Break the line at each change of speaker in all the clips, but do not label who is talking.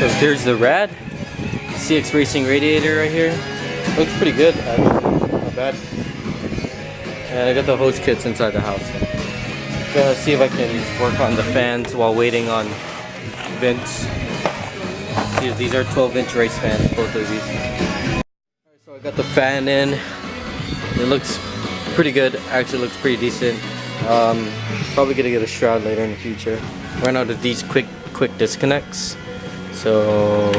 So here's the CXRacing radiator right here. Looks pretty good actually, not bad. And I got the hose kits inside the house. Gonna see if I can work on the fans while waiting on vents. See, these are 12-inch race fans, both of these. Alright, so I got the fan in. It looks pretty good. Actually looks pretty decent. Probably gonna get a shroud later in the future. Ran out of these quick disconnects. So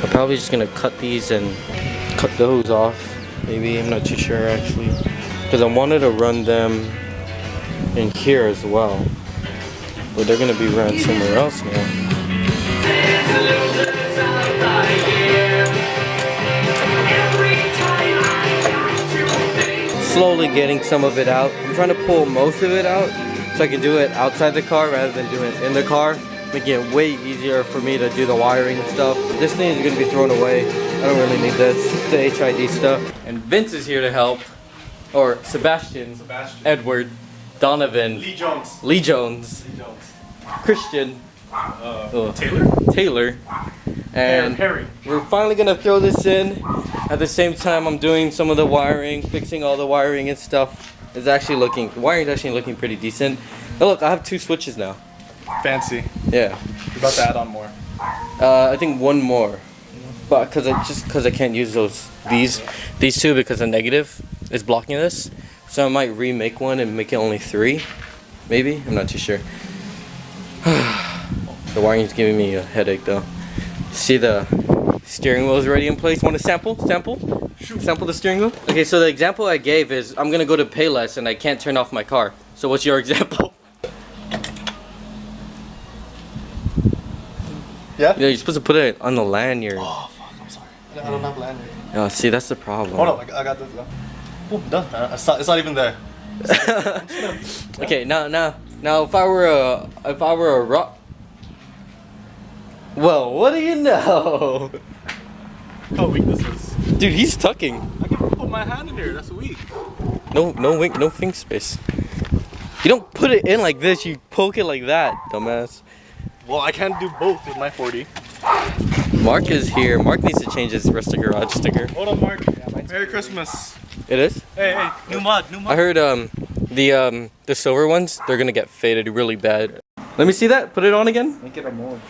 I'm probably just gonna cut these and cut those off. Maybe, I'm not too sure actually. Because I wanted to run them in here as well. But they're gonna be run somewhere else now. Slowly getting some of it out. I'm trying to pull most of it out so I can do it outside the car rather than doing it in the car, making it way easier for me to do the wiring and stuff. This thing is going to be thrown away. I don't really need this, the HID stuff. And Vince is here to help, or Sebastian. Edward, Donovan, Lee Jones, Christian, Taylor, and Harry. We're finally gonna throw this in. At the same time, I'm doing some of the wiring, fixing all the wiring and stuff. The wiring's actually looking pretty decent. Oh look, I have 2 switches now.
Fancy.
Yeah.
You're about to add on more.
I think 1 more, but because I can't use these 2 because the negative is blocking this. So I might remake one and make it only 3, maybe. I'm not too sure. The wiring is giving me a headache though. See, the steering wheel is already in place. Want to sample the steering wheel? Okay, so the example I gave is I'm gonna go to Payless and I can't turn off my car. So what's your example?
Yeah?
Yeah, you're supposed to put it on the lanyard.
Oh fuck, I'm sorry. I don't have lanyard.
Oh, see, that's the problem.
Hold on, I got this. Oh, done. It's not even there.
Okay, now, if I were a rock. Well, what do you know?
How weak this is.
Dude, he's tucking.
I can put my hand in here. That's weak.
No finger space. You don't put it in like this. You poke it like that, dumbass.
Well, I can't do both with my 40.
Mark is here. Mark needs to change his Rustic garage sticker.
Hold on, Mark. Merry Christmas.
It is?
Hey, new mod.
I heard the silver ones, they're gonna get faded really bad. Let me see that. Put it on again.
Make it a mod.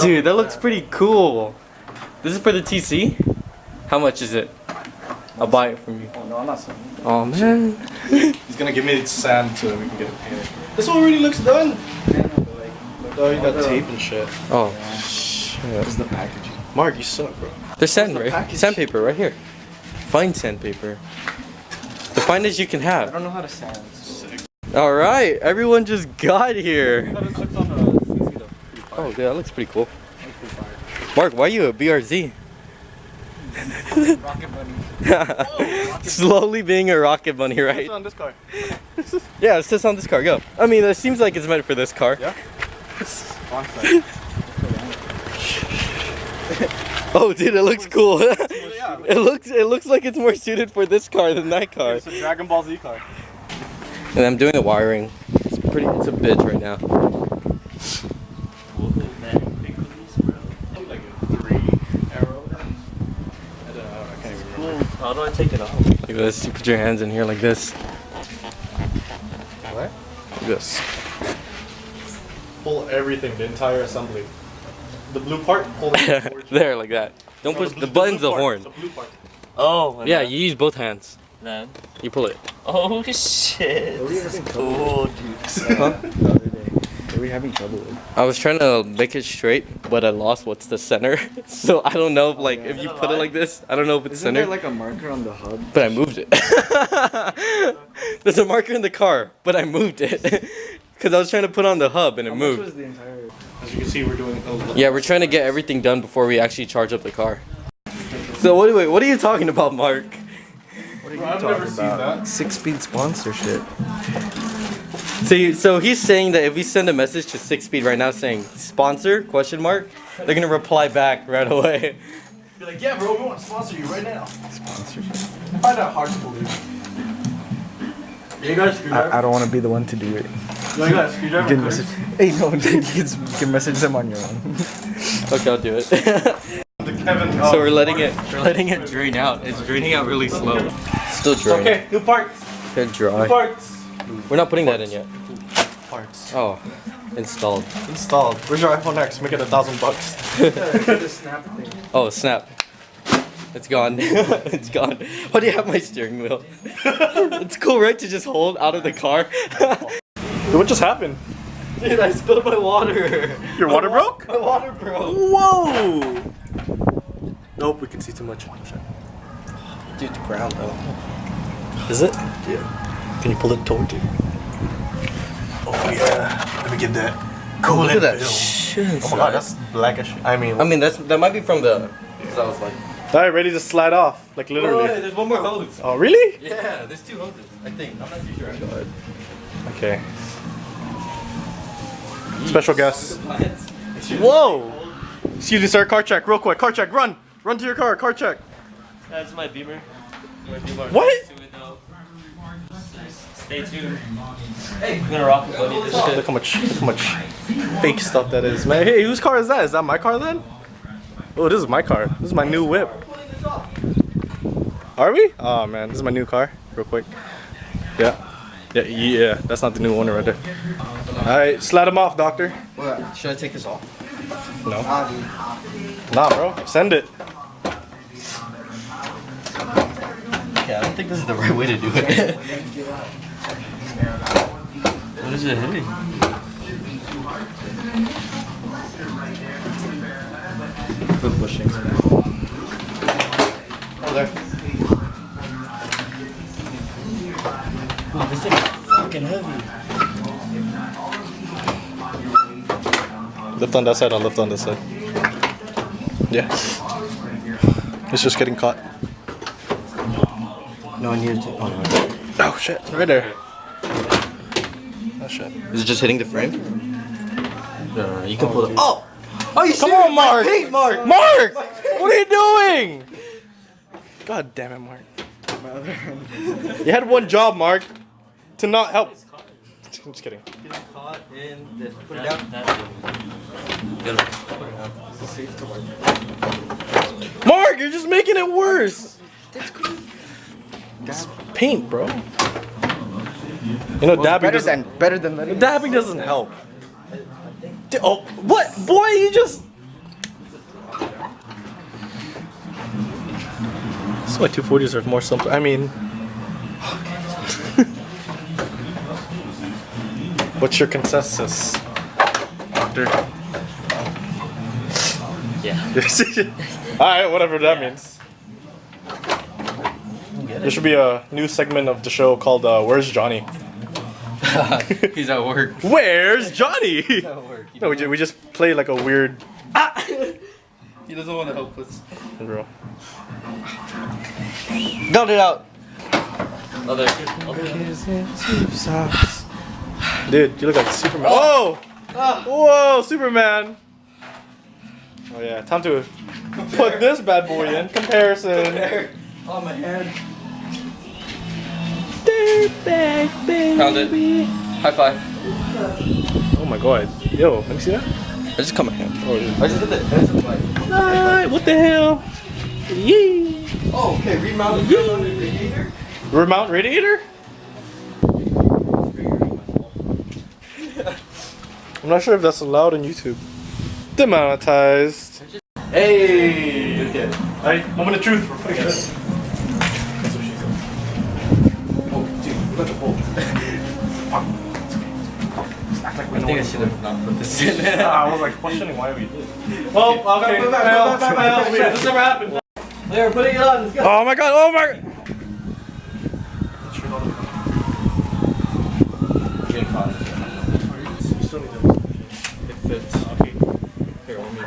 Dude, that looks pretty cool. This is for the TC? How much is it? I'll buy it from you.
Oh no, I'm not selling it.
Oh man.
He's gonna give me sand so we can get it painted. This one already looks done. Oh, you got tape and shit.
Oh, shit.
This is the packaging. Mark, you suck, bro.
There's sandpaper right here. Fine sandpaper. The finest you can
I
have.
don't know how to sand.
Alright, everyone just got here.
Oh,
yeah, that looks pretty cool. Mark, why are you a BRZ?
Rocket bunny.
Slowly being a rocket bunny, right?
It's on this car.
Yeah, it's just on this car. Go. I mean, it seems like it's meant for this car.
Yeah.
Oh, dude, it looks cool. It looks like it's more suited for this car than that car.
It's a Dragon Ball Z car.
And I'm doing the wiring. It's a bitch right now.
Like a 3 arrow. I can't even remember. How do I take it off?
Like this. You put your hands in here like this.
What?
Like this.
Pull everything, the entire assembly. The blue part, pull it.
There, like that. Don't push. The button's the horn.
The blue part.
Oh.
Yeah, you use both hands.
Then.
You pull it.
Oh shit. This is cool, dude.
Huh?
The other day. What were we having trouble with?
I was trying to make it straight, but I lost what's the center. So I don't know if if you put it like this, I don't know if it's
Isn't
center.
there like a marker on the hub?
But I moved it. There's a marker in the car, but I moved it. Because I was trying to put on the hub and it
How
moved.
much was the entire...
As you can see, we're doing
Yeah, we're trying to get everything done before we actually charge up the car. So what are you talking about, Mark?
What are you
I've
talking
never seen
about?
that.
6-speed sponsorship.
So he's saying that if we send a message to 6-Speed right now saying sponsor ? They're gonna reply back right away.
Be like, yeah, bro, we want to sponsor you right now.
Sponsorship.
I find that hard to believe. You guys screwed up.
I don't want to be the one to do it.
Like that, screwdriver.
You can message. Hey, no, you can message them on your own.
Okay, I'll do it. So we're letting it drain out. It's draining out really slow. Still draining.
Okay, new parts.
They're dry.
New parts.
We're not putting that in yet.
Parts.
Oh, installed.
Installed. Where's your iPhone X? Make it $1,000.
Oh, snap. It's gone. It's gone. Why do you have my steering wheel? It's cool, right? To just hold out of the car.
Dude, what just happened?
Dude, I spilled my water.
Your water broke?
My water broke.
Whoa! Nope, we can see too much.
Dude, it's brown though.
Is it?
Yeah.
Can you pull it toward you? Oh yeah. Let me get that. Cool.
Look at that
film.
shit.
Oh my god, that's blackish. I mean,
that might be from the. Because I was like.
alright, ready to slide off. Like literally.
Wait, there's one more hose.
Oh really?
Yeah, there's 2 hoses. I think. I'm not too sure. Go ahead.
Okay. Special guest. Whoa! Excuse me, sir. Car check, real quick. Car check. Run. Run to your car. Car check.
That's my Beamer.
What?
Stay tuned. Hey, I'm gonna rock with Buddy this shit.
Look how much fake stuff that is, man. Hey, whose car is that? Is that my car then? Oh, this is my car. This is my new whip. Are we? Oh man, this is my new car. Real quick. Yeah. Yeah. That's not the new owner right there. All right, slide him off, doctor.
What? Should I take this off?
No. Nah, bro. Send it.
Yeah, I don't think this is the right way to do it. What is it hitting? We're pushing. Oh, there. Oh, this thing is fucking heavy.
Lift on that side, I'll lift on this side. Yeah. It's just getting caught.
No, I need to. Oh, no.
Oh shit, right there. Oh shit.
Is it just hitting the frame? No, you can pull it. Oh! Oh, you
Come on, Mark!
Hey, Mark!
Mark! What are you doing? God damn it, Mark. You had one job, Mark. To not help. I'm just kidding.
Getting caught in this. Put it down.
Mark, you're just making it worse. It's paint, bro. You know, dabbing
better than letting.
dabbing doesn't help. Oh, what? Boy, you just... That's why 240s are more simple. I mean... What's your consensus, doctor?
Yeah.
Alright, whatever that means. There should be a new segment of the show called Where's Johnny?
He's at work.
Where's Johnny?
He's at work.
No, we just play like a weird...
He doesn't want to help us.
Bro.
Got it out. Oh, there.
Dude, you look like Superman. Oh! Whoa, Superman! Oh yeah, time to put this bad boy in comparison.
Oh, my hand.
Dirtbag baby.
Found it. High five.
Oh my god. Yo, let me see that.
I just cut my hand.
Oh, yeah.
I just hit it.
What the hell? Yee.
Oh, okay. Remount the radiator.
Remount radiator? I'm not sure if that's allowed on YouTube. Demonetized. Hey! Okay. Alright, moment of truth. We're putting it in. That's what she said. Oh, dude, we got the bolt. Act like we know
I think I should have not put this in.
I was like questioning why we did. Oh, okay.
Put it back.
This never happened.
There, we're putting it on. Let's go.
Oh my god, oh my god!
Getting caught.
You still need to... It fits. Okay. Here, let me...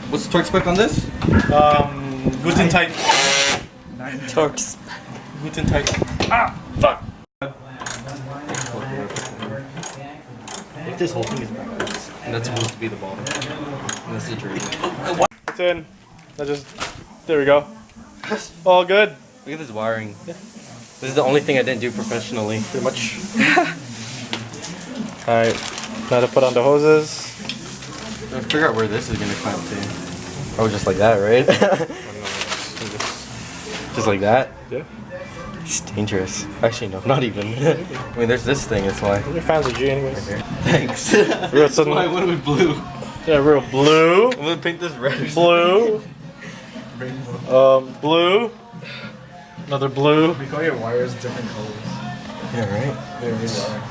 What's the torque spec on this?
Guten tight.
9 torques.
Guten tight. Ah, fuck!
If this whole thing is backwards, and that's supposed to be the bottom. And that's the drain.
It's in. That just... There we go. All good.
Look at this wiring. This is the only thing I didn't do professionally.
Pretty much. Alright, now to put on the hoses.
I figure out where this is gonna clamp to. Oh, just like that, right? Just like that?
Yeah.
It's dangerous. Actually, no, not even. I mean, there's this thing, that's why.
Your fans are G anyways.
Thanks.
Real sudden.
Why, what are we blue?
Yeah, real blue.
I'm gonna paint this red.
Blue. Blue. Another blue.
We call your wires different colors.
Yeah, right?
They're really wire.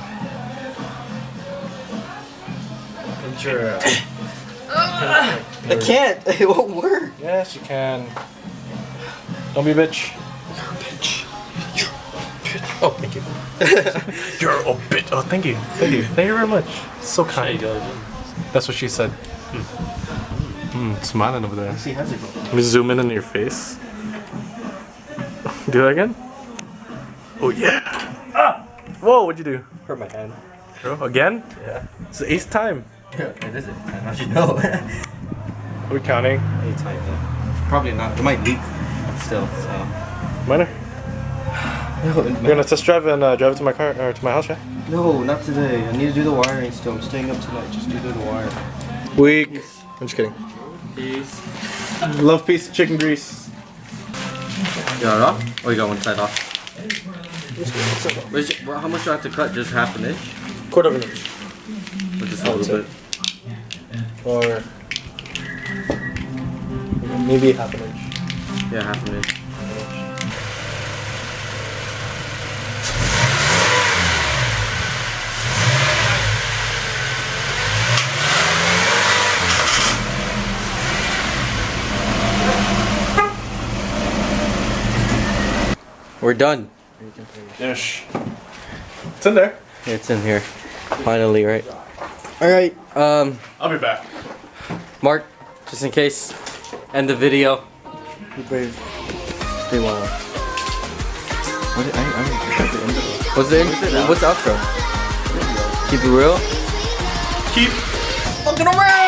Picture.
I can't. It won't work.
Yes, you can. Don't be a bitch. Oh, thank you. You're a bitch. Oh, thank you. Thank you. Thank you very much. So kind. That's what she said. Smiling over there.
See, how's it go?
Let me zoom in on your face. Do that again? Oh, yeah. Ah! Whoa, what'd you do?
Hurt my hand.
Bro, again?
Yeah.
It's the 8th time.
Yeah, it is it. How'd you know?
Are we counting?
8 times, yeah. Probably not. It might leak still, so.
Minor? You're gonna test drive and drive it to my car or to my house, right?
No, not today. I need to do the wiring still. I'm staying up tonight just to do the wire.
Weak. I'm just kidding.
Peace.
Love piece of chicken grease.
You got it off? Oh, you got one side off. How much do I have to cut? Just half an inch?
Quarter of an inch.
Or just a little bit?
Or maybe half an inch.
Yeah, half an inch. We're done.
Yes. It's in there.
It's in here. Finally, right? Alright,
I'll be back.
Mark, just in case, end the video.
Be brave.
Stay long.
What? I forgot the end of it.
What's the outro? Keep it real?
Keep
Fucking around!